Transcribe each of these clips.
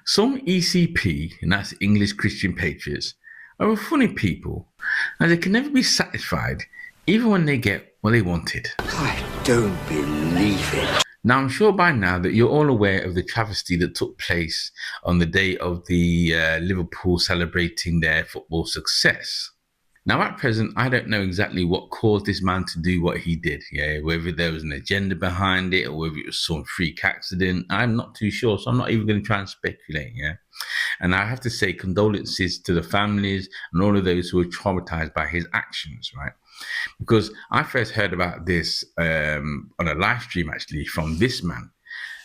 Some ECP, and that's English Christian Patriots, are funny people, and they can never be satisfied even when they get what they wanted. I don't believe it. Now, I'm sure by now that you're all aware of the travesty that took place on the day of the Liverpool celebrating their football success. Now, at present, I don't know exactly what caused this man to do what he did. Yeah, whether there was an agenda behind it or whether it was some freak accident, I'm not too sure. So I'm not even going to try and speculate. Yeah, and I have to say condolences to the families and all of those who were traumatized by his actions. Right, because I first heard about this on a live stream actually from this man,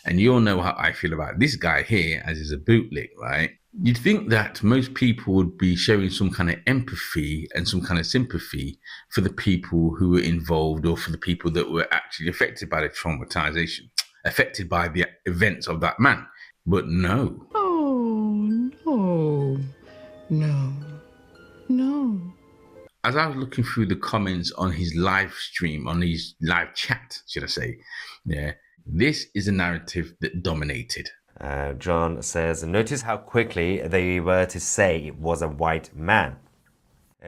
and you all know how I feel about this guy here, as is a bootleg, right? You'd think that most people would be showing some kind of empathy and some kind of sympathy for the people who were involved or for the people that were actually affected by the traumatization, affected by the events of that man. But no. Oh, no. As I was looking through the comments on his live stream, on his live chat, should I say, yeah, this is a narrative that dominated. John says, notice how quickly they were to say it was a white man.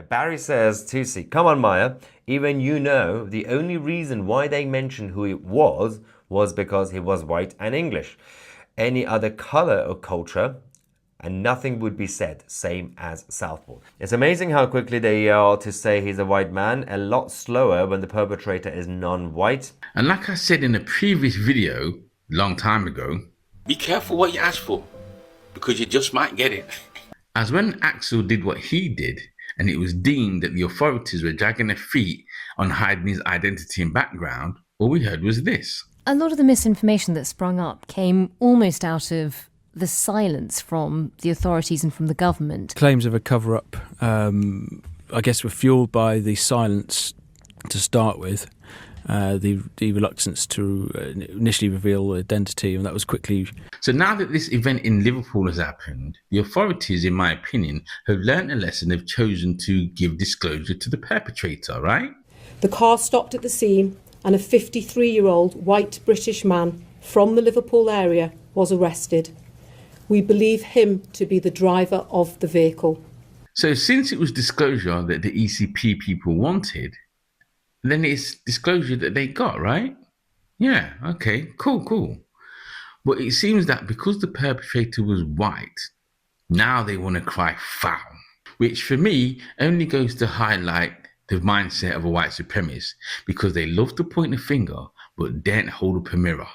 Barry says, Tusi, come on, Maya. Even you know the only reason why they mentioned who it was because he was white and English. Any other color or culture, and nothing would be said, same as Southport. It's amazing how quickly they are to say he's a white man, a lot slower when the perpetrator is non-white. And like I said in a previous video, long time ago, be careful what you ask for, because you just might get it. As when Axel did what he did, and it was deemed that the authorities were dragging their feet on hiding his identity and background, all we heard was this. A lot of the misinformation that sprung up came almost out of the silence from the authorities and from the government. Claims of a cover-up, I guess, were fueled by the silence to start with. The reluctance to initially reveal identity, and that was quickly... So now that this event in Liverpool has happened, the authorities, in my opinion, have learned a lesson. They've chosen to give disclosure to the perpetrator, right? The car stopped at the scene and a 53-year-old white British man from the Liverpool area was arrested. We believe him to be the driver of the vehicle. So since it was disclosure that the ECP people wanted, then it's disclosure that they got, right? Yeah, okay, cool. But it seems that because the perpetrator was white, now they want to cry foul, which for me only goes to highlight the mindset of a white supremacist, because they love to point a finger but daren't hold up a mirror.